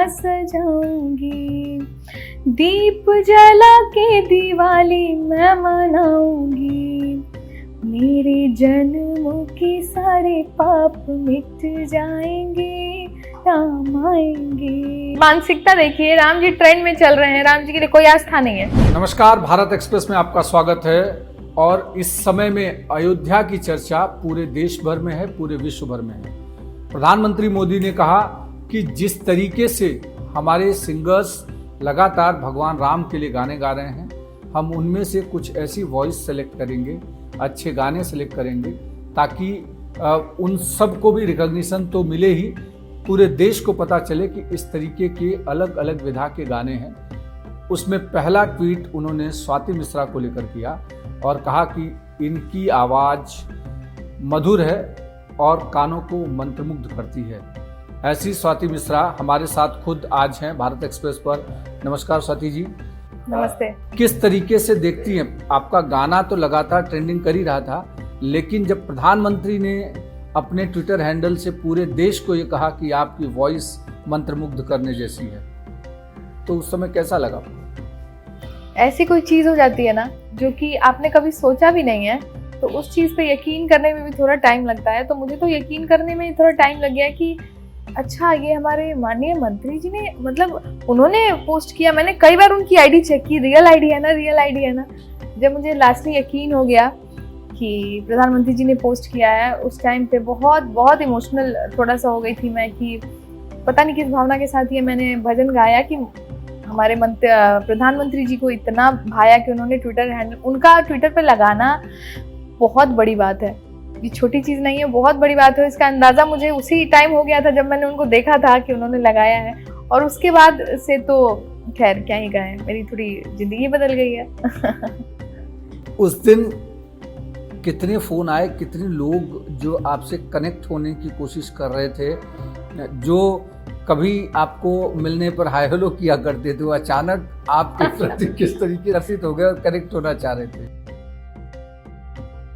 सजाऊंगी, दीप जला के दिवाली मैं मनाऊंगी, मेरे जन्मों के सारे पाप मिट जाएंगे, राम आएंगे। मानसिकता देखिए, राम जी ट्रेंड में चल रहे हैं, राम जी के लिए कोई आस्था नहीं है। नमस्कार, भारत एक्सप्रेस में आपका स्वागत है। और इस समय में अयोध्या की चर्चा पूरे देश भर में है, पूरे विश्व भर में है। प्रधानमंत्री मोदी ने कहा कि जिस तरीके से हमारे सिंगर्स लगातार भगवान राम के लिए गाने गा रहे हैं, हम उनमें से कुछ ऐसी वॉइस सेलेक्ट करेंगे, अच्छे गाने सेलेक्ट करेंगे, ताकि उन सबको भी रिकॉग्निशन तो मिले ही, पूरे देश को पता चले कि इस तरीके के अलग अलग विधा के गाने हैं। उसमें पहला ट्वीट उन्होंने स्वाति मिश्रा को लेकर किया और कहा कि इनकी आवाज़ मधुर है और कानों को मंत्रमुग्ध करती है। ऐसी स्वाति मिश्रा हमारे साथ खुद आज हैं भारत एक्सप्रेस पर। नमस्कार स्वाति जी। नमस्ते। किस तरीके से देखती हैं? आपका गाना तो लगातार ट्रेंडिंग कर ही रहा था, लेकिन जब प्रधानमंत्री ने अपने ट्विटर हैंडल से पूरे देश को ये कहा कि आपकी वॉइस मंत्रमुग्ध करने जैसी है, तो उस समय कैसा लगा? ऐसी कोई चीज़ हो जाती है ना जो कि आपने कभी सोचा भी नहीं है, तो उस चीज़ पे यकीन करने में भी थोड़ा टाइम लगता है। तो मुझे तो यकीन करने में थोड़ा टाइम लग गया कि अच्छा, ये हमारे माननीय मंत्री जी ने, मतलब उन्होंने पोस्ट किया। मैंने कई बार उनकी आईडी चेक की, रियल आईडी है ना। जब मुझे लास्टली यकीन हो गया कि प्रधानमंत्री जी ने पोस्ट किया है, उस टाइम पे बहुत बहुत इमोशनल थोड़ा सा हो गई थी मैं, कि पता नहीं किस भावना के साथ ये मैंने भजन गाया कि हमारे प्रधानमंत्री जी को इतना भाया कि उन्होंने ट्विटर हैंडल, उनका ट्विटर पे लगाना बहुत बड़ी बात है। ये छोटी चीज़ नहीं है, बहुत बड़ी बात है। इसका अंदाज़ा मुझे उसी टाइम हो गया था जब मैंने उनको देखा था कि उन्होंने लगाया है, और उसके बाद से तो खैर क्या ही कहें, मेरी थोड़ी ज़िंदगी बदल गई है। उस दिन कितने फ़ोन आए, कितने लोग जो आपसे कनेक्ट होने की कोशिश कर रहे थे, जो कभी आपको मिलने पर हाय हेलो किया करते थे, वो अचानक आपके प्रति किस तरीके रसित हो गए और कनेक्ट होना चाह रहे थे?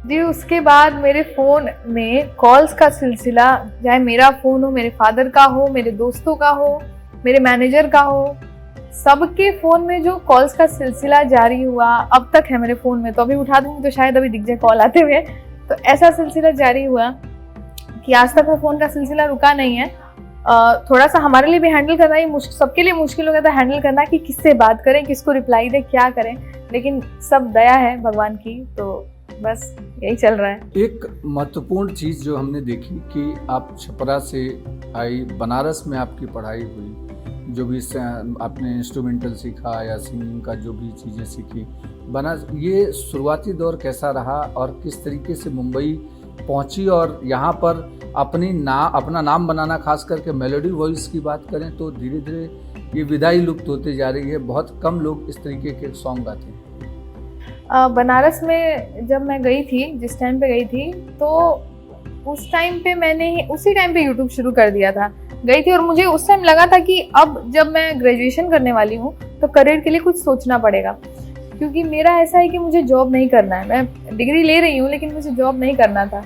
जी, उसके बाद मेरे फ़ोन में कॉल्स का सिलसिला, चाहे मेरा फ़ोन हो, मेरे फादर का हो, मेरे दोस्तों का हो, मेरे मैनेजर का हो, सबके फ़ोन में जो कॉल्स का सिलसिला जारी हुआ, अब तक है मेरे फ़ोन में। तो अभी उठा दूँगी तो शायद अभी दिख जाए कॉल आते हुए। तो ऐसा सिलसिला जारी हुआ कि आज तक वो फ़ोन का सिलसिला रुका नहीं है। थोड़ा सा हमारे लिए भी हैंडल करना ही सबके लिए मुश्किल हो गया था हैंडल करना, कि किससे बात करें, किसको रिप्लाई दें, क्या करें। लेकिन सब दया है भगवान की, तो बस यही चल रहा है। एक महत्वपूर्ण चीज़ जो हमने देखी कि आप छपरा से आई, बनारस में आपकी पढ़ाई हुई, जो भी आपने इंस्ट्रूमेंटल सीखा या सिंगिंग का जो भी चीज़ें सीखी, बनारस, ये शुरुआती दौर कैसा रहा और किस तरीके से मुंबई पहुंची और यहाँ पर अपना नाम बनाना, खास करके मेलोडी वॉइस की बात करें तो धीरे धीरे ये विधा ही लुप्त होते जा रही है। बहुत कम लोग इस तरीके के सॉन्ग गाते हैं। बनारस में जब मैं गई थी, जिस टाइम पे गई थी, तो उस टाइम पे मैंने उसी टाइम पे यूट्यूब शुरू कर दिया था। गई थी और मुझे उस टाइम लगा था कि अब जब मैं ग्रेजुएशन करने वाली हूँ तो करियर के लिए कुछ सोचना पड़ेगा, क्योंकि मेरा ऐसा है कि मुझे जॉब नहीं करना है। मैं डिग्री ले रही हूँ लेकिन मुझे जॉब नहीं करना था।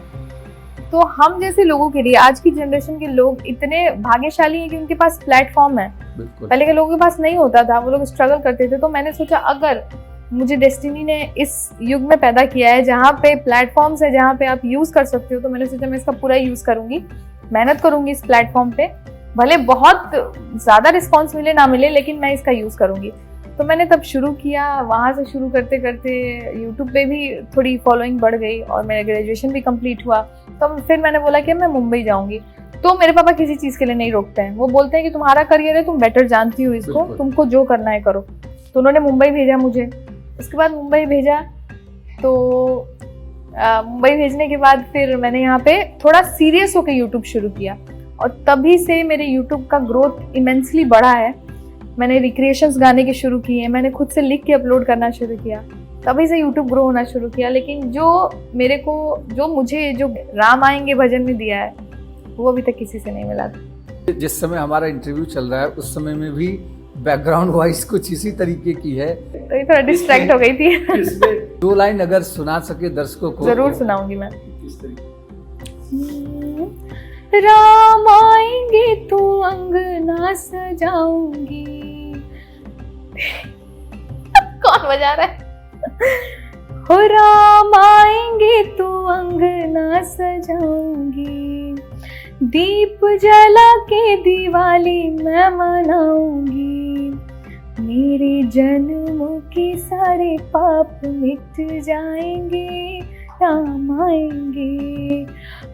तो हम जैसे लोगों के लिए, आज की जनरेशन के लोग इतने भाग्यशाली हैं कि उनके पास प्लेटफॉर्म है। पहले के लोगों के पास नहीं होता था, वो लोग स्ट्रगल करते थे। तो मैंने सोचा अगर मुझे डेस्टिनी ने इस युग में पैदा किया है जहाँ पे प्लेटफॉर्म्स है, जहाँ पे आप यूज़ कर सकते हो, तो मैंने सोचा मैं इसका पूरा यूज़ करूँगी, मेहनत करूँगी इस प्लेटफॉर्म पे। भले बहुत ज़्यादा रिस्पॉन्स मिले ना मिले, लेकिन मैं इसका यूज़ करूँगी। तो मैंने तब शुरू किया। वहाँ से शुरू करते करते यूट्यूब पे भी थोड़ी फॉलोइंग बढ़ गई और मेरा ग्रेजुएशन भी कंप्लीट हुआ। तो फिर मैंने बोला कि मैं मुंबई जाऊँगी। तो मेरे पापा किसी चीज़ के लिए नहीं रोकते हैं, वो बोलते हैं कि तुम्हारा करियर है, तुम बेटर जानती हो इसको, तुमको जो करना है करो। तो उन्होंने मुंबई भेजा मुझे। उसके बाद मुंबई भेजा, तो मुंबई भेजने के बाद फिर मैंने यहाँ पे थोड़ा सीरियस होकर यूट्यूब शुरू किया, और तभी से मेरे यूट्यूब का ग्रोथ इमेंसली बढ़ा है। मैंने रिक्रिएशंस गाने के शुरू किए, मैंने खुद से लिख के अपलोड करना शुरू किया, तभी से यूट्यूब ग्रो होना शुरू किया। लेकिन जो मुझे राम आएंगे भजन में दिया है, वो अभी तक किसी से नहीं मिला था। जिस समय हमारा इंटरव्यू चल रहा है उस समय में भी बैकग्राउंड वॉइस कुछ इसी तरीके की है, तो ये थोड़ा डिस्ट्रैक्ट हो गई थी। इसमें 2 लाइन अगर सुना सके दर्शकों को। जरूर सुनाऊंगी मैं। राम आएंगे तो अंगना सजाऊंगी। कौन बजा रहा है? हो राम आएंगे तो अंगना सजाऊंगी, दीप जला के दिवाली मैं मनाऊंगी, मेरे जन्म के सारे पाप मिट जाएंगे, राम आएंगे,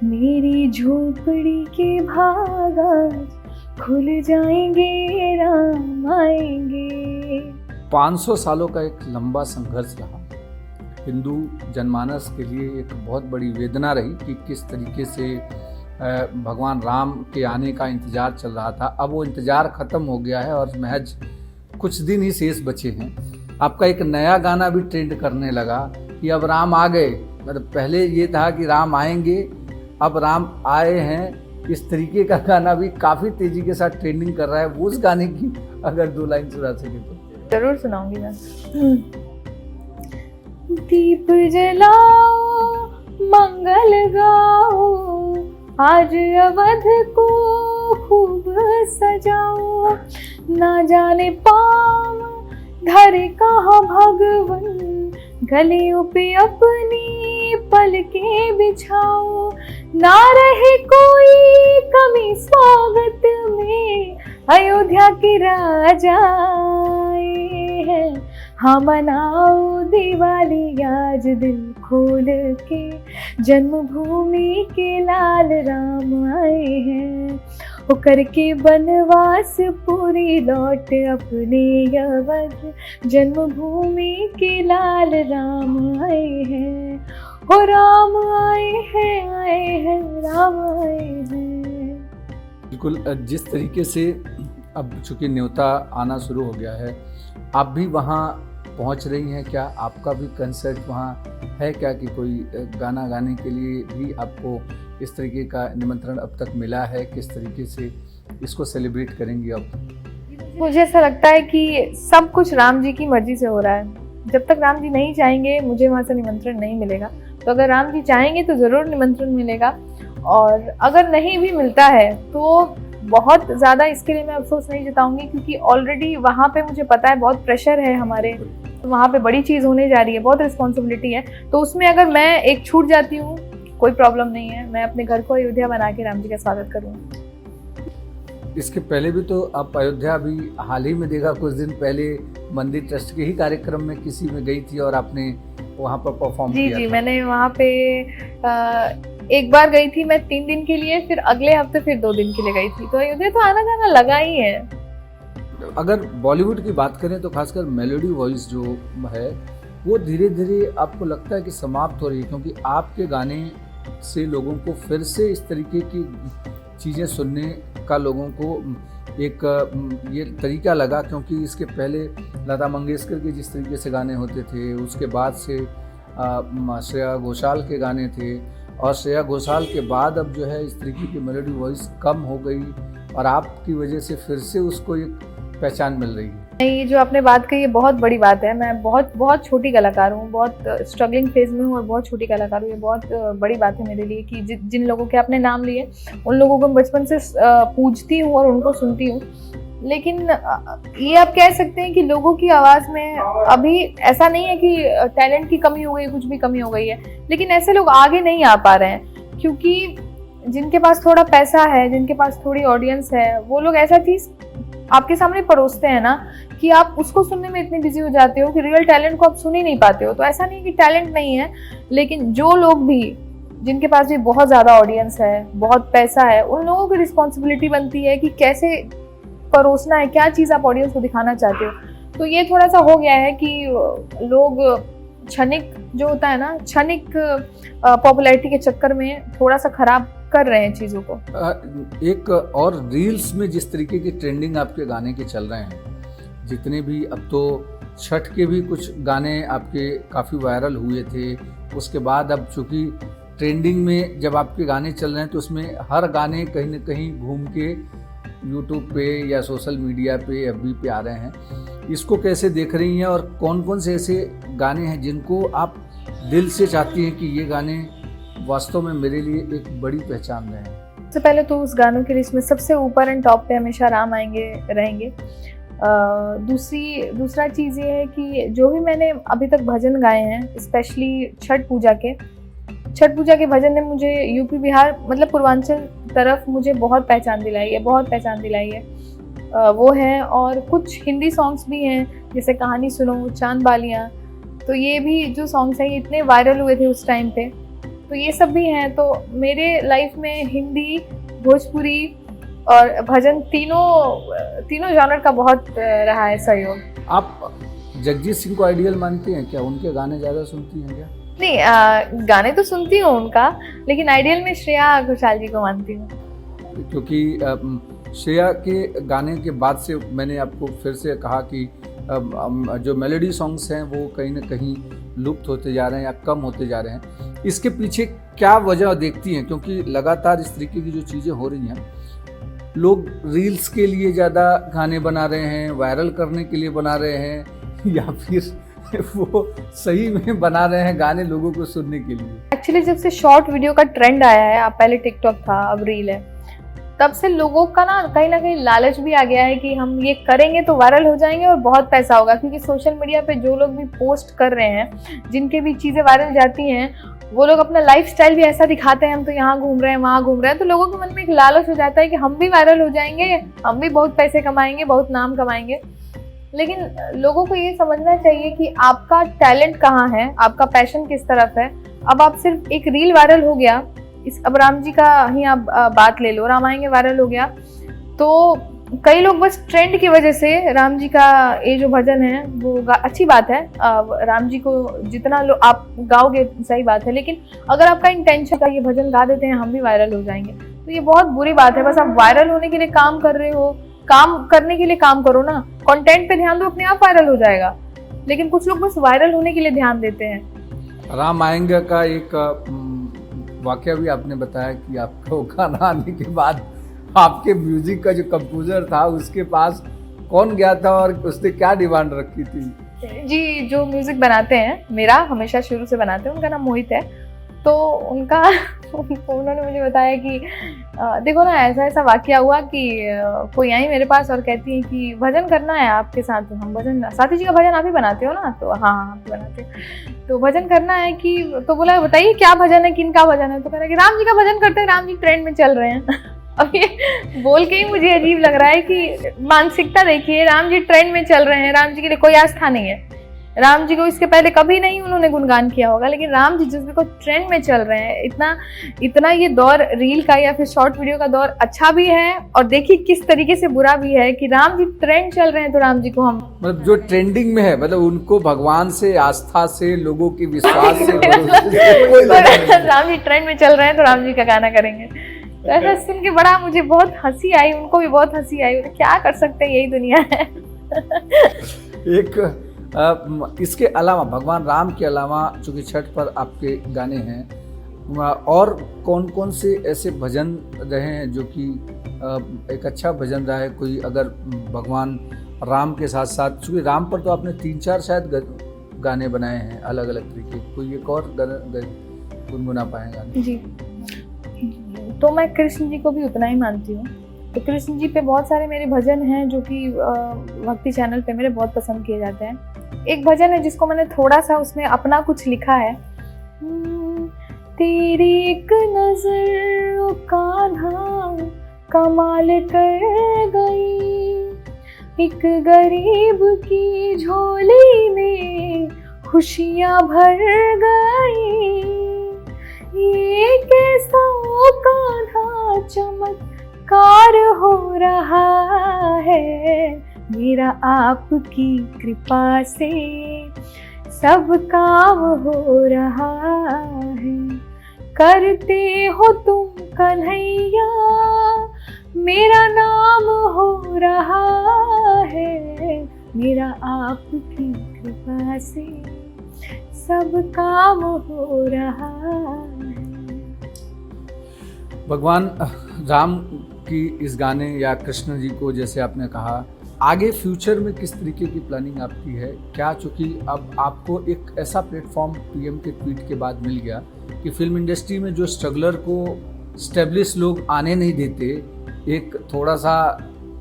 मेरी झोपड़ी के भाग आज खुल जाएंगे, राम आएंगे। 500 सालों का एक लंबा संघर्ष रहा। हिंदू जनमानस के लिए एक बहुत बड़ी वेदना रही कि किस तरीके से भगवान राम के आने का इंतज़ार चल रहा था। अब वो इंतज़ार ख़त्म हो गया है और महज कुछ दिन ही शेष बचे हैं। आपका एक नया गाना भी ट्रेंड करने लगा कि अब राम आ गए। मतलब पहले ये था कि राम आएंगे, अब राम आए हैं। इस तरीके का गाना भी काफ़ी तेज़ी के साथ ट्रेंडिंग कर रहा है। वो उस गाने की अगर 2 लाइन सुना सके तो जरूर सुनाऊंगी मैं। दीप जलाओ मंगल गाओ, आज अवध को खूब सजाओ, ना जाने पाँव धरे कहाँ भगवन, गलियों पे अपनी पलकें बिछाओ, ना रहे कोई कमी स्वागत में, अयोध्या के राजा आए हैं, हाँ मनाओ दिवाली आज दिल खोल के, जन्मभूमि के लाल राम आए हैं, वो करके बनवास पूरी लौट अपने अवध, जन्मभूमि के लाल राम आए हैं, हो राम आए हैं राम आए हैं। बिल्कुल जिस तरीके से अब चूँकि न्योता आना शुरू हो गया है, आप भी वहाँ पहुँच रही हैं क्या? आपका भी कंसर्ट वहाँ है क्या कि कोई गाना गाने के लिए भी आपको इस तरीके का निमंत्रण अब तक मिला है? किस तरीके से इसको सेलिब्रेट करेंगी अब? मुझे ऐसा लगता है कि सब कुछ राम जी की मर्जी से हो रहा है। जब तक राम जी नहीं चाहेंगे मुझे वहाँ से निमंत्रण नहीं मिलेगा। तो अगर राम जी चाहेंगे तो ज़रूर निमंत्रण मिलेगा, और अगर नहीं भी मिलता है तो बहुत ज़्यादा इसके लिए मैं अफसोस नहीं जताऊंगी, क्योंकि ऑलरेडी वहाँ पे मुझे पता है बहुत प्रेशर है हमारे, तो वहाँ पे बड़ी चीज़ होने जा रही है, बहुत रिस्पॉन्सिबिलिटी है। तो उसमें अगर मैं एक छूट जाती हूँ कोई प्रॉब्लम नहीं है, मैं अपने घर को अयोध्या बना के राम जी का स्वागत करूँगी। इसके पहले भी तो आप अयोध्या भी हाल ही में देखा, कुछ दिन पहले मंदिर ट्रस्ट के ही कार्यक्रम में किसी में गई थी और आपने वहाँ पर परफॉर्म किया जी था। मैंने वहाँ पे एक बार गई थी मैं 3 दिन के लिए, फिर अगले हफ्ते फिर 2 दिन के लिए गई थी। तो अयोध्या तो आना जाना लगा ही है। अगर बॉलीवुड की बात करें तो खासकर मेलोडी वॉइस जो है वो धीरे धीरे आपको लगता है कि समाप्त हो रही है, क्योंकि आपके गाने से लोगों को फिर से इस तरीके की चीज़ें सुनने का लोगों को एक ये तरीका लगा, क्योंकि इसके पहले लता मंगेशकर के जिस तरीके से गाने होते थे, उसके बाद से श्रेया घोषाल के गाने थे, और श्रेया घोषाल के बाद अब जो है इस तरीके की मेलोडी वॉइस कम हो गई, और आपकी वजह से फिर से उसको एक पहचान मिल रही है। ये जो आपने बात कही है बहुत बड़ी बात है। मैं बहुत छोटी कलाकार हूँ, बहुत स्ट्रगलिंग फेज में हूँ और बहुत छोटी कलाकार हूँ। ये बहुत बड़ी बात है मेरे लिए कि जिन लोगों के आपने नाम लिए उन लोगों को बचपन से पूजती हूँ और उनको सुनती हूँ, लेकिन ये आप कह सकते हैं कि लोगों की आवाज़ में अभी ऐसा नहीं है कि टैलेंट की कमी हो गई, कुछ भी कमी हो गई है, लेकिन ऐसे लोग आगे नहीं आ पा रहे हैं, क्योंकि जिनके पास थोड़ा पैसा है, जिनके पास थोड़ी ऑडियंस है, वो लोग ऐसा चीज़ आपके सामने परोसते हैं ना कि आप उसको सुनने में इतने बिजी हो जाते हो कि रियल टैलेंट को आप सुन ही नहीं पाते हो। तो ऐसा नहीं कि टैलेंट नहीं है, लेकिन जो लोग भी जिनके पास भी बहुत ज़्यादा ऑडियंस है, बहुत पैसा है, उन लोगों की रिस्पॉन्सिबिलिटी बनती है कि कैसे परोसना है, क्या चीज़ आप ऑडियंस को दिखाना चाहते हो। तो ये थोड़ा सा हो गया है कि लोग क्षणिक जो होता है ना, क्षणिक पॉपुलैरिटी के चक्कर में थोड़ा सा खराब कर रहे हैं चीज़ों को। एक और रील्स में जिस तरीके की ट्रेंडिंग आपके गाने के चल रहे हैं, जितने भी, अब तो छठ के भी कुछ गाने आपके काफ़ी वायरल हुए थे, उसके बाद अब चूँकि ट्रेंडिंग में जब आपके गाने चल रहे हैं तो उसमें हर गाने कहीं ना कहीं घूम के यूट्यूब पे या सोशल मीडिया पे एफबी पे आ रहे हैं। इसको कैसे देख रही हैं, और कौन कौन से ऐसे गाने हैं जिनको आप दिल से चाहती हैं कि ये गाने वास्तव में मेरे लिए एक बड़ी पहचान रहे हैं? सबसे पहले तो उस गानों की लिस्ट में सबसे ऊपर एंड टॉप पे हमेशा राम आएंगे रहेंगे। दूसरा चीज़ ये है कि जो भी मैंने अभी तक भजन गाए हैं, स्पेशली छठ पूजा के भजन ने मुझे यूपी बिहार मतलब पूर्वांचल तरफ मुझे बहुत पहचान दिलाई है। वो है, और कुछ हिंदी सॉन्ग्स भी हैं जैसे कहानी सुनो, चांद बालियाँ, तो ये भी जो सॉन्ग्स हैं ये इतने वायरल हुए थे उस टाइम पे, तो ये सब भी हैं। तो मेरे लाइफ में हिंदी, भोजपुरी और भजन तीनों जॉनर का बहुत रहा है सहयोग। आप जगजीत सिंह को आइडियल मानती हैं क्या? उनके गाने ज़्यादा सुनती हैं क्या? नहीं, गाने तो सुनती हूँ उनका, लेकिन आइडियल में श्रेया घोषाल जी को मानती हूँ। क्योंकि श्रेया के गाने के बाद से मैंने आपको फिर से कहा कि जो मेलोडी सॉन्ग्स हैं वो कहीं ना कहीं लुप्त होते जा रहे हैं या कम होते जा रहे हैं। इसके पीछे क्या वजह देखती हैं? क्योंकि लगातार इस तरीके की जो चीज़ें हो रही हैं, लोग रील्स के लिए ज़्यादा गाने बना रहे हैं, वायरल करने के लिए बना रहे हैं, या फिर वो सही में बना रहे हैं गाने लोगों को सुनने के लिए? एक्चुअली जब से शॉर्ट वीडियो का ट्रेंड आया है, आप पहले टिकटॉक था अब रील है, तब से लोगों का ना कहीं लालच भी आ गया है कि हम ये करेंगे तो वायरल हो जाएंगे और बहुत पैसा होगा। क्योंकि सोशल मीडिया पे जो लोग भी पोस्ट कर रहे हैं, जिनके भी चीज़ें वायरल जाती हैं, वो लोग अपना लाइफस्टाइल भी ऐसा दिखाते हैं, हम तो यहाँ घूम रहे हैं, वहाँ घूम रहे हैं, तो लोगों के मन में एक लालच हो जाता है कि हम भी वायरल हो जाएंगे, हम भी बहुत पैसे कमाएंगे, बहुत नाम कमाएंगे। लेकिन लोगों को ये समझना चाहिए कि आपका टैलेंट कहाँ है, आपका पैशन किस तरफ है। अब आप सिर्फ एक रील वायरल हो गया, अब राम जी का ही आप बात ले लो, रामायण वायरल हो गया, तो कई लोग बस ट्रेंड की वजह से राम जी का ये जो भजन है वो अच्छी बात है, राम जी को जितना आप गाओगे सही बात है, लेकिन अगर आपका इंटेंशन का ये भजन गा देते हैं हम भी वायरल हो जाएंगे, तो ये बहुत बुरी बात है। बस आप वायरल होने के लिए काम कर रहे हो, काम करने के लिए काम करो ना, कंटेंट पे ध्यान दो, अपने आप वायरल हो जाएगा। लेकिन कुछ लोग बस वायरल होने के लिए ध्यान देते हैं। रामायण का एक वाकया भी आपने बताया कि आपका गाना आने के बाद आपके म्यूजिक का जो कंपोजर था उसके पास कौन गया था और उसने क्या डिमांड रखी थी? जी, जो म्यूजिक बनाते हैं, मेरा हमेशा शुरू से बनाते हैं, उनका नाम मोहित है। तो उन्होंने मुझे बताया कि देखो ना, ऐसा वाकया हुआ कि कोई आई मेरे पास और कहती है कि भजन करना है आपके साथ। तो हम भजन, साथी जी का भजन आप ही बनाते हो ना? तो हाँ आप ही बनाते हो। तो भजन करना है कि, तो बोला बताइए क्या भजन है, किन का भजन है? तो कह रहा है कि राम जी का भजन करते हैं, राम जी ट्रेंड में चल रहे हैं। अब ये बोल के ही मुझे अजीब लग रहा है कि मानसिकता देखिए, राम जी ट्रेंड में चल रहे हैं, राम जी के लिए कोई आस्था नहीं है, राम जी को इसके पहले कभी नहीं उन्होंने गुणगान किया होगा, लेकिन राम जी जिस को ट्रेंड में चल रहे हैं, इतना ये दौर रील का या फिर शॉर्ट वीडियो का दौर अच्छा भी है, और देखिए किस तरीके से बुरा भी है कि राम जी ट्रेंड चल रहे हैं, तो राम जी को हम मतलब जो ट्रेंडिंग में है, मतलब उनको भगवान से, आस्था से, लोगों की विश्वास से राम जी ट्रेंड में चल रहे हैं तो राम जी का गाना करेंगे। तो ऐसा सुन के बड़ा मुझे बहुत हंसी आई, उनको भी बहुत हंसी आई। क्या कर सकते हैं, यही दुनिया है। एक इसके अलावा, भगवान राम के अलावा, चूंकि छठ पर आपके गाने हैं, और कौन कौन से ऐसे भजन रहे हैं जो कि एक अच्छा भजन रहा है? कोई अगर भगवान राम के साथ साथ, चूंकि राम पर तो आपने 3-4 शायद गाने बनाए हैं अलग अलग तरीके, कोई एक और गुनगुना पाए गाने? जी, तो मैं कृष्ण जी को भी उतना ही मानती हूँ। तो कृष्ण जी पे बहुत सारे मेरे भजन हैं जो कि भक्ति चैनल पे मेरे बहुत पसंद किए जाते हैं। एक भजन है जिसको मैंने थोड़ा सा उसमें अपना कुछ लिखा है। तेरी एक नजर ओ कान्हा कमाल कर गई, एक गरीब की झोली में खुशियां भर गई, ये कैसा कान्हा चमत्कार हो रहा है, मेरा आपकी कृपा से सब काम हो रहा है, करते हो तुम कन्हैया मेरा नाम हो रहा है, मेरा आपकी कृपा से सब काम हो रहा है। भगवान राम की इस गाने या कृष्ण जी को, जैसे आपने कहा, आगे फ्यूचर में किस तरीके की प्लानिंग आपकी है? क्या, चूँकि अब आपको एक ऐसा प्लेटफॉर्म पीएम के ट्वीट के बाद मिल गया कि फिल्म इंडस्ट्री में जो स्ट्रगलर को स्टेब्लिश लोग आने नहीं देते, एक थोड़ा सा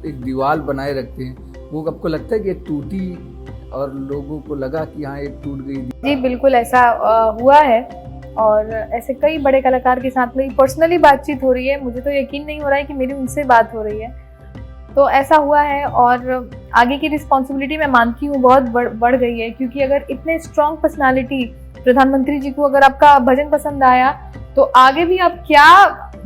एक दीवार बनाए रखते हैं, वो आपको लगता है कि टूटी और लोगों को लगा कि हाँ एक टूट गई? जी बिल्कुल ऐसा हुआ है, और ऐसे कई बड़े कलाकार के साथ मेरी पर्सनली बातचीत हो रही है, मुझे तो यकीन नहीं हो रहा है कि मेरी उनसे बात हो रही है। तो ऐसा हुआ है, और आगे की रिस्पॉन्सिबिलिटी मैं मानती हूँ बहुत बढ़ गई है, क्योंकि अगर इतने स्ट्रॉन्ग पर्सनालिटी प्रधानमंत्री जी को अगर आपका भजन पसंद आया तो आगे भी आप क्या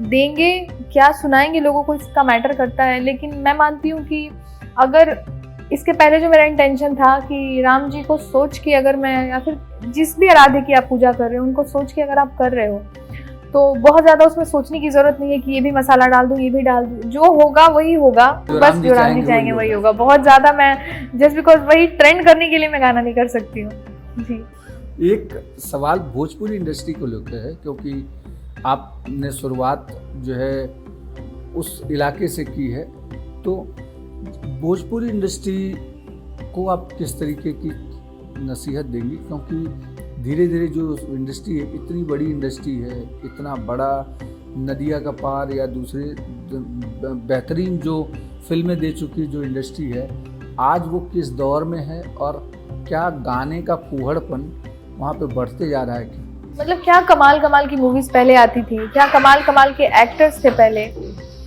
देंगे, क्या सुनाएंगे लोगों को, इसका मैटर करता है। लेकिन मैं मानती हूँ कि अगर इसके पहले जो मेरा इंटेंशन था कि राम जी को सोच के अगर मैं, या फिर जिस भी आराध्य की आप पूजा कर रहे हो उनको सोच के अगर आप कर रहे हो, तो बहुत ज्यादा उसमें सोचने की जरूरत नहीं है कि ये भी मसाला डाल दूं, ये भी डाल दूं, जो होगा वही होगा, बस जो राम जी चाहेंगे वही होगा। बहुत ज्यादा मैं जस्ट बिकॉज वही ट्रेंड करने के लिए मैं गाना नहीं कर सकती हूँ जी। एक सवाल भोजपुरी इंडस्ट्री को लेकर है, क्योंकि आपने शुरुआत जो है उस इलाके से की है, तो भोजपुरी इंडस्ट्री को आप किस तरीके की नसीहत देंगी? क्योंकि धीरे धीरे जो इंडस्ट्री है, इतनी बड़ी इंडस्ट्री है, इतना बड़ा नदिया का पार या दूसरे बेहतरीन जो फिल्में दे चुकी जो इंडस्ट्री है, आज वो किस दौर में है, और क्या गाने का फूहड़पन वहाँ पे बढ़ते जा रहा है? क्या मतलब क्या कमाल कमाल की मूवीज पहले आती थी, क्या कमाल कमाल के एक्टर्स थे पहले,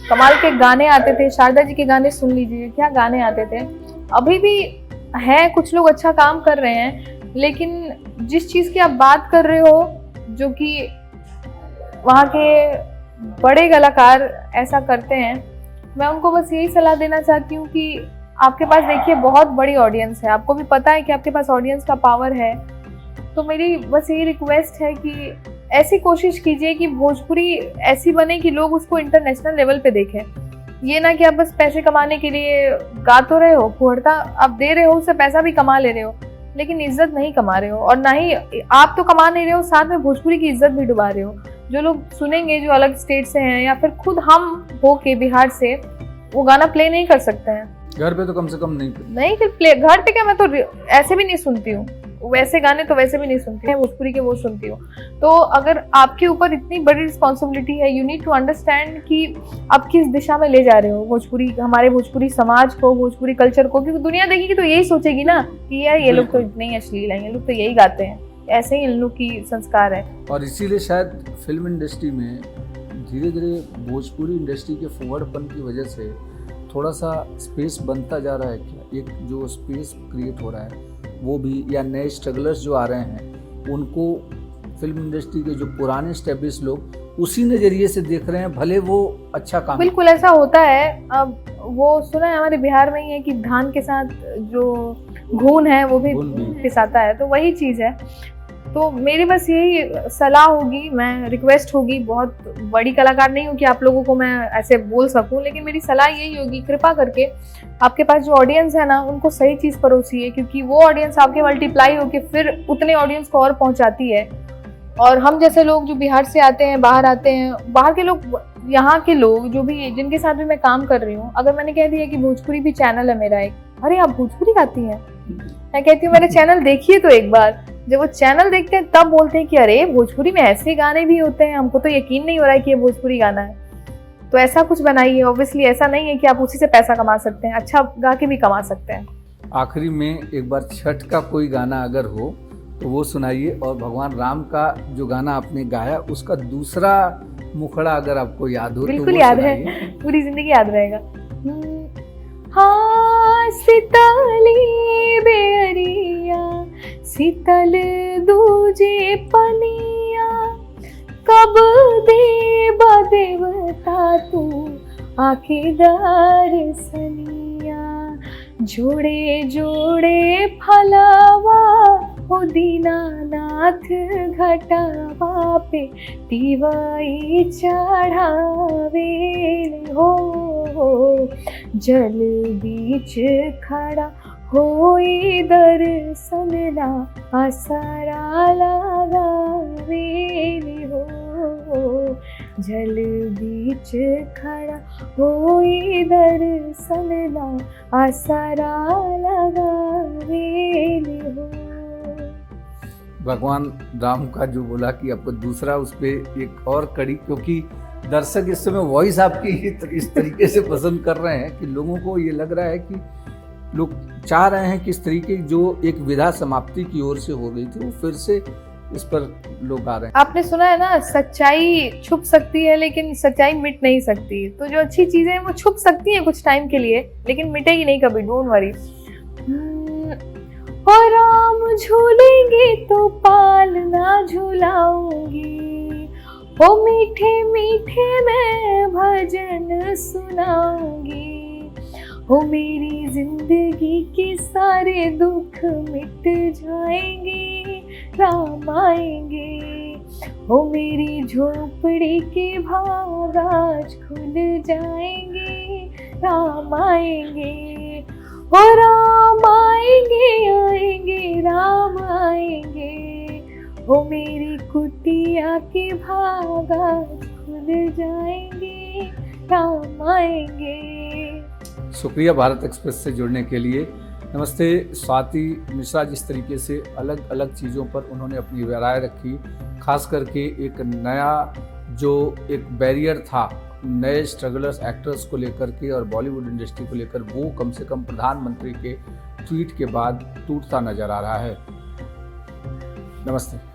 कमाल के गाने आते थे। शारदा जी के गाने सुन लीजिए, क्या गाने आते थे। अभी भी हैं कुछ लोग अच्छा काम कर रहे हैं, लेकिन जिस चीज़ की आप बात कर रहे हो, जो कि वहाँ के बड़े कलाकार ऐसा करते हैं, मैं उनको बस यही सलाह देना चाहती हूँ कि आपके पास देखिए बहुत बड़ी ऑडियंस है, आपको भी पता है कि आपके पास ऑडियंस का पावर है, तो मेरी बस यही रिक्वेस्ट है कि ऐसी कोशिश कीजिए कि भोजपुरी ऐसी बने कि लोग उसको इंटरनेशनल लेवल पे देखें। ये ना कि आप बस पैसे कमाने के लिए गा तो रहे हो, फुहड़ता आप दे रहे हो, उससे पैसा भी कमा ले रहे हो, लेकिन इज्जत नहीं कमा रहे हो, और ना ही आप तो कमा नहीं रहे हो, साथ में भोजपुरी की इज्जत भी डुबा रहे हो। जो लोग सुनेंगे, जो अलग स्टेट से हैं, या फिर खुद हम हो के बिहार से, वो गाना प्ले नहीं कर सकते हैं घर पे, तो कम से कम नहीं फिर प्ले घर पे क्या, मैं तो ऐसे भी नहीं सुनती हूँ वैसे गाने, तो वैसे भी नहीं सुनती हूँ, भोजपुरी के वो सुनती हूँ। तो अगर आपके ऊपर इतनी बड़ी रिस्पॉन्सिबिलिटी है, यू नीड टू अंडरस्टैंड कि आप किस दिशा में ले जा रहे हो भोजपुरी, हमारे भोजपुरी समाज को, भोजपुरी कल्चर को, क्योंकि दुनिया देखेगी तो यही सोचेगी ना कि यार ये लोग तो इतने ही अश्लील हैं, ये लोग तो यही गाते हैं, ऐसे ही इन लोग की संस्कार है। और इसीलिए शायद फिल्म इंडस्ट्री में धीरे धीरे भोजपुरी इंडस्ट्री के फॉरवर्डपन की वजह से थोड़ा सा स्पेस बनता जा रहा है। क्या एक जो स्पेस क्रिएट हो रहा है वो भी, या नए स्ट्रगलर्स जो आ रहे हैं उनको फिल्म इंडस्ट्री के जो पुराने स्टैब्लिश लोग उसी नज़रिए से देख रहे हैं, भले वो अच्छा काम। बिल्कुल ऐसा होता है। अब वो सुना है हमारे बिहार में ही है कि धान के साथ जो घून है वो भी पिसाता है, तो वही चीज़ है। तो मेरी बस यही सलाह होगी, मैं रिक्वेस्ट होगी, बहुत बड़ी कलाकार नहीं हूँ कि आप लोगों को मैं ऐसे बोल सकूँ, लेकिन मेरी सलाह यही होगी, कृपा करके आपके पास जो ऑडियंस है ना, उनको सही चीज़ परोसिए, क्योंकि वो ऑडियंस आपके मल्टीप्लाई होकर फिर उतने ऑडियंस को और पहुँचाती है। और हम जैसे लोग जो बिहार से आते हैं, बाहर आते हैं, बाहर के लोग, यहाँ के लोग जो भी, जिनके साथ भी मैं काम कर रही हूँ, अगर मैंने कह दिया कि भोजपुरी भी चैनल है मेरा एक, अरे आप भोजपुरी गाती हैं, मैं कहती हूँ मेरे चैनल देखिए तो एक बार। जब वो चैनल देखते हैं तब बोलते हैं कि अरे भोजपुरी में ऐसे गाने भी होते हैं, हमको तो यकीन नहीं हो रहा है कि ये भोजपुरी गाना है। तो ऐसा कुछ बनाइए। ऑब्वियसली ऐसा नहीं है कि आप उसी से पैसा कमा सकते हैं, अच्छा गा के भी कमा सकते हैं। आखिरी में एक बार छठ का कोई गाना अगर हो तो वो सुनाइए, और भगवान राम का जो गाना आपने गाया उसका दूसरा मुखड़ा अगर आपको याद हो। बिल्कुल याद है, पूरी जिंदगी याद रहेगा। हाँ सिताली बेरिया शीतल दूजे पनिया, कब देवा देवता तू आके दर्शनिया, जोड़े जोड़े फलावा हो दीनानाथ घटावा पे तिवाई चढ़ावे हो, जल बीच खड़ा होई दर्शन ला आसरा लगावे हो, जल बीच खड़ा होई दर्शन ला आसरा लगावे हो। भगवान राम का जो बोला कि आपको दूसरा उस पर एक और कड़ी, क्योंकि दर्शक इस समय वॉइस आपकी इस तरीके से पसंद कर रहे हैं कि लोगों को ये लग रहा है कि लोग चाह रहे हैं कि इस तरीके की जो एक विधा समाप्ति की ओर से हो गई थी वो फिर से इस पर लोग आ रहे हैं। आपने सुना है ना, सच्चाई छुप सकती है लेकिन सच्चाई मिट नहीं सकती। तो जो अच्छी चीजें हैं वो छुप सकती हैं कुछ टाइम के लिए, लेकिन मिटेगी नहीं कभी, डोंट वरी। हो राम झूलेंगे तो पालना झूलाऊंगी, हो मीठे मीठे मैं भजन सुनाऊंगी, हो मेरी जिंदगी के सारे दुख मिट जाएंगे, राम आएंगे, हो मेरी झोपड़ी के भाग आज खुल जाएंगे, राम आएंगे, हो राम आएंगे आएंगे राम आएंगे, हो मेरी कुटिया के भाग आज खुल जाएंगे, राम आएंगे। शुक्रिया भारत एक्सप्रेस से जुड़ने के लिए। नमस्ते। स्वाति मिश्रा जिस तरीके से अलग अलग चीज़ों पर उन्होंने अपनी राय रखी, खास करके एक नया जो एक बैरियर था नए स्ट्रगलर्स एक्टर्स को लेकर के और बॉलीवुड इंडस्ट्री को लेकर, वो कम से कम प्रधानमंत्री के ट्वीट के बाद टूटता नजर आ रहा है। नमस्ते।